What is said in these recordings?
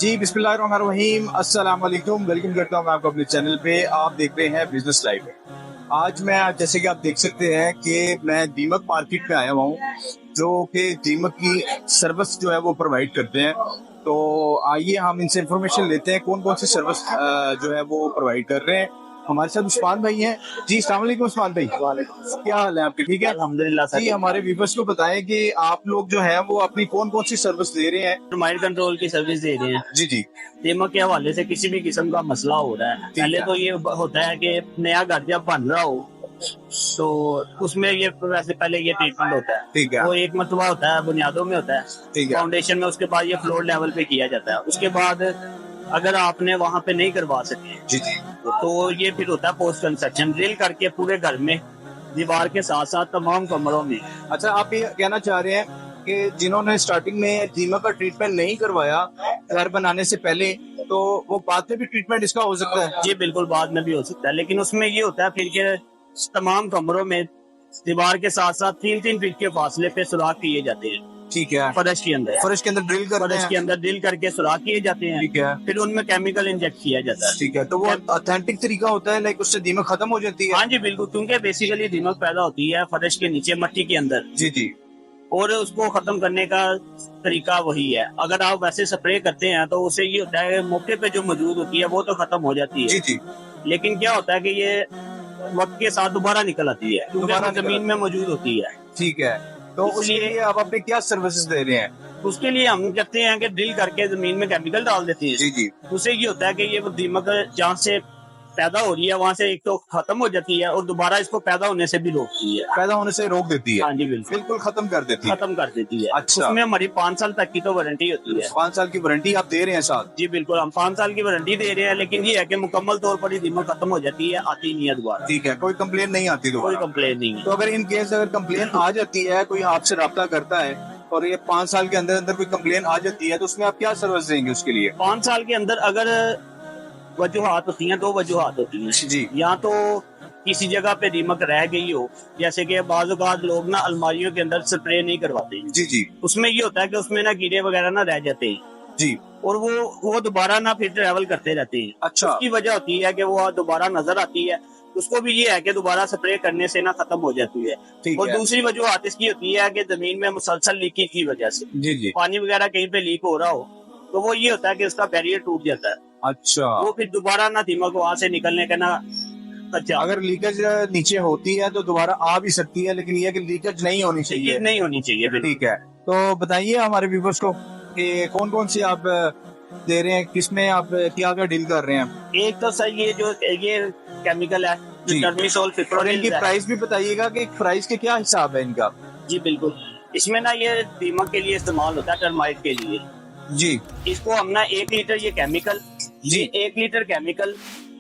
जी बिस्मिल्लाहिर्रहमानिर्रहीम, अस्सलाम वालेकुम। वेलकम करता हूँ मैं आपको अपने चैनल पे। आप देख रहे हैं बिजनेस लाइव। आज मैं, जैसे कि आप देख सकते हैं कि मैं दीमक मार्केट में आया हुआ हूँ, जो कि दीमक की सर्विस जो है वो प्रोवाइड करते हैं। तो आइए हम इनसे इंफॉर्मेशन लेते हैं कौन कौन सी सर्विस जो है वो प्रोवाइड कर रहे हैं। हमारे साथ उस्मान भाई हैं। जी अस्सलाम वालेकुम उस्मान भाई। क्या हाल है आपके? ठीक है अल्हम्दुलिल्लाह सर। जी। हमारे व्यूवर्स को बताएं कि आप लोग जो है वो अपनी कौन कौन सी सर्विस दे रहे हैं। माइंड कंट्रोल की सर्विस दे रहे हैं। जी जी। दीमक के हवाले से किसी भी किस्म का मसला हो रहा है, पहले तो ये होता है कि नया घर जब बन रहा हो तो उसमें ये वैसे पहले ये ट्रीटमेंट होता है। ठीक है। वो एक मरतबा होता है, बुनियादों में होता है, ठीक है। फाउंडेशन में। उसके बाद ये फ्लोर लेवल पे किया जाता है। उसके बाद अगर आपने वहाँ पे नहीं करवा सके जी जी। तो ये फिर होता है पोस्ट कंस्ट्रक्शन, ड्रिल करके पूरे घर में, दीवार के साथ साथ तमाम कमरों में। अच्छा, आप ये कहना चाह रहे हैं कि जिन्होंने स्टार्टिंग में दीमक का ट्रीटमेंट नहीं करवाया घर बनाने से पहले, तो वो बाद में भी ट्रीटमेंट इसका हो सकता है? जी बिल्कुल, बाद में भी हो सकता है, लेकिन उसमें ये होता है फिर के तमाम कमरों में दीवार के साथ साथ 3-3 फीट के फासले पे सुराख किए जाते हैं। ठीक है। फर्श के अंदर ड्रिल करते फर्श हैं। के अंदर ड्रिल करके सुराख किए जाते हैं। ठीक है। फिर उनमें केमिकल इंजेक्ट किया जाता है। ठीक है, तो वो ऑथेंटिक तरीका होता है, लाइक उससे दीमक खत्म हो जाती है? हाँ जी बिल्कुल, क्योंकि बेसिकली दीमक पैदा होती है फर्श के नीचे मट्टी के अंदर। जी जी। और उसको खत्म करने का तरीका वही है। अगर आप वैसे स्प्रे करते हैं तो उससे ये होता है मौके पे जो मौजूद होती है वो तो खत्म हो जाती है। जी जी। लेकिन क्या होता है कि ये वक्त के साथ दोबारा निकल आती है, क्योंकि जमीन में मौजूद होती है। ठीक है, तो उसके लिए आप अपने क्या सर्विसेज दे रहे हैं? उसके लिए हम कहते हैं कि ड्रिल करके जमीन में केमिकल डाल देते हैं। जी जी। उससे ये होता है कि ये दीमक जहाँ से पैदा हो रही है वहाँ से एक तो खत्म हो जाती है और दोबारा इसको पैदा होने से भी रोकती है। पैदा होने से रोक देती है? हाँ जी बिल्कुल, बिल्कुल खत्म कर देती है। खत्म कर देती है। अच्छा। उसमें हमारी 5 साल तक की तो वारंटी होती है। 5 साल की वारंटी आप दे रहे हैं साथ? जी बिल्कुल, हम 5 साल की वारंटी दे रहे हैं, लेकिन ये है कि मुकम्मल तौर पर दीमक खत्म हो जाती है, आती नहीं है दोबारा। ठीक है, कोई कंप्लेन नहीं आती कोई दोबारा? कंप्लेन नहीं है। तो अगर इन केस अगर कंप्लेन आ जाती है, कोई आपसे रब्ता करता है और ये 5 साल के अंदर अंदर कोई कंप्लेन आ जाती है, तो उसमें आप क्या सर्विस देंगे उसके लिए? 5 साल के अंदर अगर वजूहात होती हैं, 2 वजूहात होती हैं जी। या तो किसी जगह पे दीमक रह गई हो, जैसे कि बाज़ औक़ात लोग ना अलमारियों के अंदर स्प्रे नहीं करवाते। जी जी। उसमें ये होता है कि उसमें ना कीड़े वगैरह ना रह जाते हैं जी। और वो दोबारा ना फिर ट्रैवल करते रहते हैं। अच्छा। उसकी वजह होती है कि वो दोबारा नजर आती है। उसको भी ये है कि दोबारा स्प्रे करने से ना खत्म हो जाती है। और दूसरी वजह इसकी होती है कि जमीन में मुसलसल लीकेज की वजह से जी जी। पानी वगैरह कहीं पे लीक हो रहा हो तो वो ये होता है कि उसका बैरियर टूट जाता है। अच्छा। वो फिर दोबारा ना दीमक वहां से निकलने का ना। अच्छा, अगर लीकेज नीचे होती है तो दोबारा आ भी सकती है, लेकिन ये कि लीकेज नहीं होनी चाहिए। नहीं होनी चाहिए। ठीक है, तो बताइए हमारे व्यूवर्स को कि कौन कौन सी आप दे रहे हैं, किसमें आप क्या क्या डील कर रहे हैं? एक तो सर ये जो ये केमिकल है टर्मिसोल, और इनकी प्राइस भी बताइएगा कि प्राइस के क्या हिसाब है इनका? जी बिल्कुल, इसमें ना ये दीमक के लिए इस्तेमाल होता है, टर्माइट के लिए। जी। इसको हम ना 1 लीटर ये केमिकल, जी। 1 लीटर केमिकल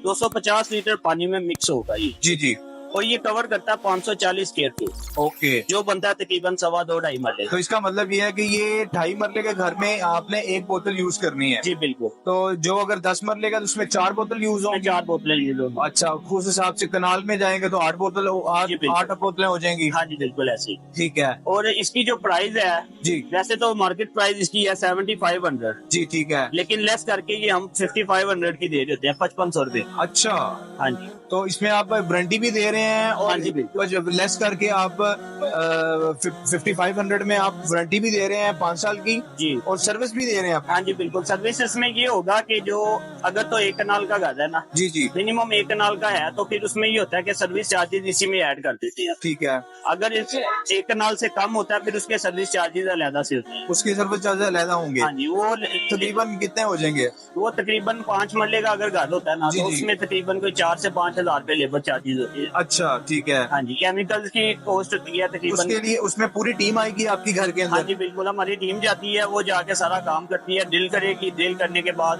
250 लीटर पानी में मिक्स होगा ये। जी जी। और ये कवर करता है 540 स्क्वायर फीट। ओके। जो बनता है तकरीबन 2.25-2.5 मरले। तो इसका मतलब ये है कि ये 2.5 मरले के घर में आपने 1 बोतल यूज करनी है? जी बिल्कुल। तो जो अगर 10 मरले का तो उसमें 4 बोतल यूज होंगी? 4 बोतलें यूज होंगी। अच्छा, उस हिसाब से कनाल में जाएंगे तो 8 बोतलें हो जाएंगी? हाँ जी बिल्कुल ऐसे ही। ठीक है। और इसकी जो प्राइस है जी, वैसे तो मार्केट प्राइस इसकी है 7500। जी ठीक है। लेकिन लेस करके ये हम 5500 की दे देते हैं, 5500 रुपए। अच्छा, हाँ जी। तो इसमें आप वारंटी भी दे रहे हैं और हाँ जी बिल्कुल। लेस करके आप 5500 में आप वारंटी भी दे रहे हैं 5 साल की जी, और सर्विस भी दे रहे हैं आप? हाँ जी बिल्कुल। सर्विसेज में ये होगा कि जो अगर तो 1 कनाल का घर है ना, जी जी। मिनिमम 1 कनाल का है तो फिर उसमें ये होता है कि सर्विस चार्जेस इसी में ऐड कर देते हैं। ठीक है। अगर इस 1 कनाल से कम होता है फिर उसके सर्विस चार्जेस अलग से होते हैं। उसके सर्विस चार्जेस अलग होंगे? हाँ जी, वो तकरीबन कितने हो जाएंगे? वो तकरीबन 5 मरले का अगर घर होता है ना, तो उसमें तकरीबन कोई 4 से 5 हजार रुपए लेबर चार्जेस होती है। अच्छा, ठीक है। हाँ जी, केमिकल्स की कॉस्ट होती है तकरीबन। उसके लिए उसमें पूरी टीम आएगी आपकी घर के अंदर? हाँ जी बिल्कुल, हमारी टीम जाती है, वो जाके सारा काम करती है, ड्रिल करेगी, ड्रिल करने के बाद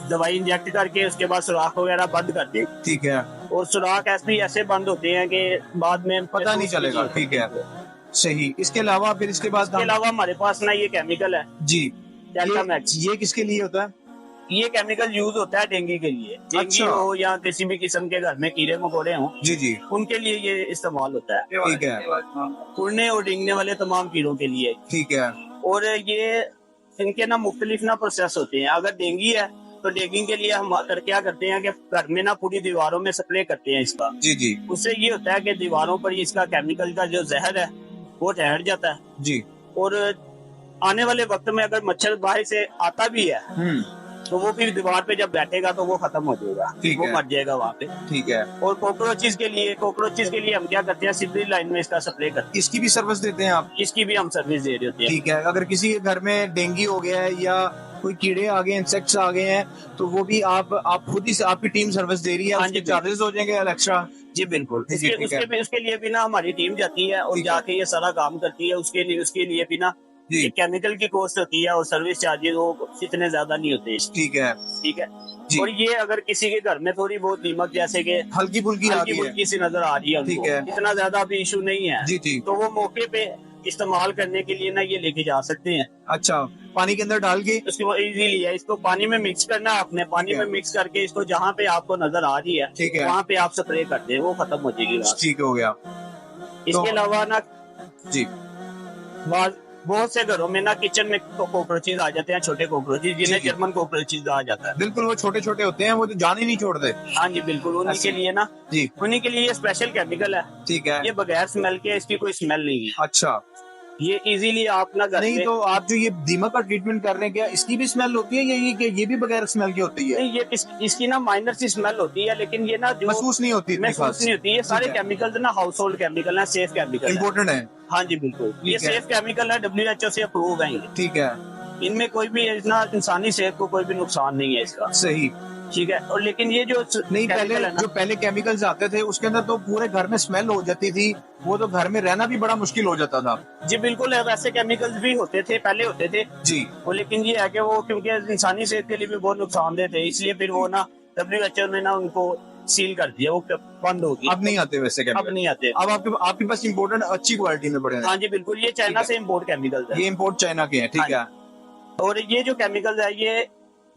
दवाई इंजेक्ट करके उसके बाद सुराख वगैरह बंद कर दे। ठीक है। और सुराख ऐसे बंद होते हैं कि बाद में पता नहीं चलेगा। ठीक है, सही। इसके अलावा फिर इसके बाद हमारे पास ना ये केमिकल है जी, डेल्टामैक्स। ये किसके लिए होता है? ये केमिकल यूज होता है डेंगू के लिए। डेंगू हो या किसी भी किस्म के घर में कीड़े मकोड़े हो, जी जी, उनके लिए ये इस्तेमाल होता है। ठीक है। उड़ने और डिंगने वाले तमाम कीड़ों के लिए। ठीक है। और ये इनके ना मुख्तलिफ ना प्रोसेस होते हैं। अगर डेंगू है तो डेंगू के लिए हम क्या करते हैं कि घर में ना पूरी दीवारों में स्प्रे करते हैं इसका। जी जी उससे ये होता है कि दीवारों पर इसका केमिकल का जो जहर है वो ठहर जाता है। जी। और आने वाले वक्त में अगर मच्छर बाहर से आता भी है तो वो फिर दीवार पे जब बैठेगा तो वो खत्म हो जाएगा, वो मर जाएगा वहाँ पे। ठीक है। और कॉकरोचेस के लिए हम क्या करते हैं, सीवरेज लाइन में इसका स्प्रे करते हैं। इसकी भी सर्विस देते हैं आप? इसकी भी हम सर्विस दे रहे होते हैं। ठीक है। अगर किसी के घर में डेंगू हो गया है या कोई कीड़े आ गए, इंसेक्ट्स आ गए हैं, तो वो भी आप खुद ही आपकी टीम सर्विस दे रही है? हाँ जी, चार्जेस हो जाएंगे एक्स्ट्रा? जी बिल्कुल। उसके लिए भी ना हमारी टीम जाती है और जाके ये सारा काम करती है। उसके लिए भी ना केमिकल की कॉस्ट होती है और सर्विस चार्जेस वो इतने ज्यादा नहीं होते। ठीक है। ठीक है। और ये अगर किसी के घर में थोड़ी बहुत दीमक जैसे कि हल्की फुल्की सी नजर आ रही है, ठीक है, इतना ज्यादा अभी इशू नहीं है जी जी, तो वो मौके पे इस्तेमाल करने के लिए ना ये लेके जा सकते हैं। अच्छा, पानी के अंदर डाल के उसको इजीली है, इसको पानी में मिक्स करना है आपने। पानी में मिक्स करके इसको जहाँ पे आपको नजर आ रही है वहाँ पे आप स्प्रे कर दे, वो खत्म हो जाएगी। ठीक हो गया। इसके अलावा ना जी बहुत से घरों में ना किचन में कॉकरोचेस आ जाते हैं, छोटे कॉकरोचेस जिन्हें जर्मन कॉकरोचेस आ जाता है। बिल्कुल, वो छोटे छोटे होते हैं, वो तो जान ही नहीं छोड़ते। हाँ जी बिल्कुल। उन्हीं के लिए ना जी, उन्हीं के लिए स्पेशल केमिकल है। ठीक है। ये बगैर स्मेल के, इसकी कोई स्मेल नहीं है। अच्छा, ये इजीली आप ना घर नहीं तो आप जो ये दीमक का ट्रीटमेंट कर रहे हैं, क्या इसकी भी स्मेल होती है या ये भी बगैर स्मेल की होती है? नहीं, ये इसकी ना माइनर सी स्मेल होती है, लेकिन ये ना महसूस नहीं होती। ये सारे केमिकल ना हाउस होल्ड केमिकल है, सेफ केमिकल इम्पोर्टेंट है। हाँ जी बिल्कुल, ये सेफ केमिकल है, WHO से अप्रूव है। ठीक है। इनमें कोई भी इतना इंसानी सेहत को कोई भी नुकसान नहीं है इसका। सही। ठीक है। और लेकिन ये जो नहीं, पहले केमिकल्स आते थे उसके अंदर तो पूरे घर में स्मेल हो जाती थी, वो तो घर में रहना भी बड़ा मुश्किल हो जाता था। जी बिल्कुल, वैसे केमिकल्स भी पहले होते थे जी। लेकिन ये है कि वो क्योंकि इंसानी सेहत के लिए भी बहुत नुकसानदेह थे, इसलिए फिर वो ना WHO ने ना उनको सील कर दिया, वो बंद होगी। अब नहीं आते वैसे केमिकल? अब नहीं आते। अब आपके पास इम्पोर्टेंट अच्छी क्वालिटी में पड़े हैं? हाँ जी बिल्कुल, ये चाइना से इम्पोर्ट केमिकल है। ये इम्पोर्ट चाइना के हैं। ठीक है। और ये जो केमिकल है ये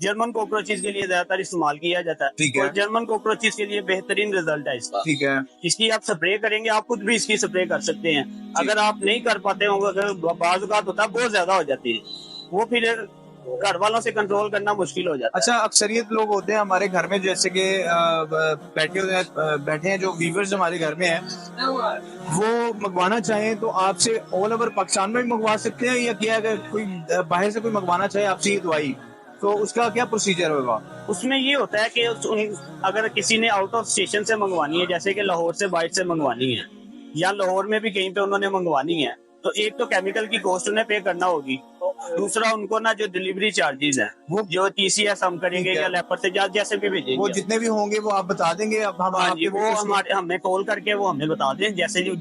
जर्मन कॉकरोचेस के लिए ज्यादातर इस्तेमाल किया जाता है। ठीक है। और जर्मन कॉकरोचेस के लिए बेहतरीन रिजल्ट है इसका। ठीक है। इसकी आप स्प्रे करेंगे, आप खुद भी इसकी स्प्रे कर सकते हैं। अगर आप नहीं कर पाते होंगे, अगर बाज़ औक़ात होता है बहुत ज्यादा हो जाती है, वो फिर घर वालों से कंट्रोल करना मुश्किल हो जाता है। अच्छा, अक्सरियत लोग होते हैं हमारे घर में, जैसे कि बैठे हैं जो व्यूअर्स हमारे घर में हैं, वो मंगवाना चाहें तो आपसे ऑल ओवर पाकिस्तान में भी मंगवा सकते हैं, या क्या अगर कोई बाहर से कोई मंगवाना चाहे आपसे ये दवाई, तो उसका क्या प्रोसीजर होगा? उसमें ये होता है कि अगर किसी ने आउट ऑफ स्टेशन से मंगवानी है, जैसे कि लाहौर से बाइट से मंगवानी है, या लाहौर में भी कहीं पे उन्होंने मंगवानी है, तो एक तो केमिकल की कॉस्ट उन्हें पे करना होगी, दूसरा उनको ना जो डिलीवरी चार्जेस है वो जो TCS हम करेंगे या लेपर से जैसे भी भेजेंगे, वो जितने भी होंगे वो आप बता देंगे। अब हम हमें कॉल करके वो हमें बता दें, जैसे जो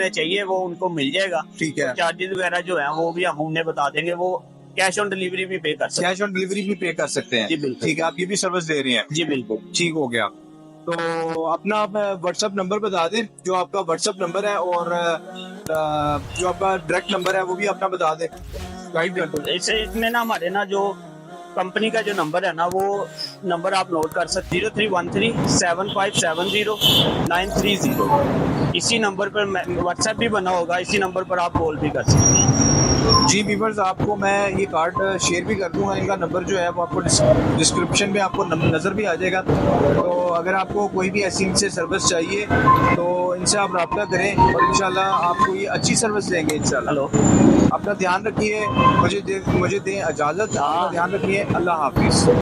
चाहिए वो उनको मिल जाएगा। ठीक है। चार्जेस वगैरह जो है वो भी हम उन्हें बता देंगे, वो कैश ऑन डिलीवरी भी पे कर सकते हैं। कैश ऑन डिलीवरी भी पे कर सकते हैं। जी बिल्कुल। ठीक है, आप ये भी सर्विस दे रही हैं? जी बिल्कुल। ठीक हो गया। तो अपना व्हाट्सएप नंबर बता दें, जो आपका व्हाट्सएप नंबर है, और जो आपका डायरेक्ट नंबर है वो भी अपना बता दें। इसमें ना हमारे ना जो कंपनी का जो नंबर है ना, वो नंबर आप नोट कर सकते 031375709330। इसी नंबर पर व्हाट्सएप भी बना होगा, इसी नंबर पर आप कॉल भी कर सकते हैं। जी व्यूअर्स, आपको मैं ये कार्ड शेयर भी कर दूंगा, इनका नंबर जो है वो आपको डिस्क्रिप्शन में आपको नज़र भी आ जाएगा। तो अगर आपको कोई भी ऐसी इनसे सर्विस चाहिए तो इनसे आप रब्ता करें और इंशाल्लाह आपको ये अच्छी सर्विस देंगे इंशाल्लाह। अपना ध्यान रखिए, मुझे दें इजाज़त। ध्यान रखिए। अल्लाह हाफिज़।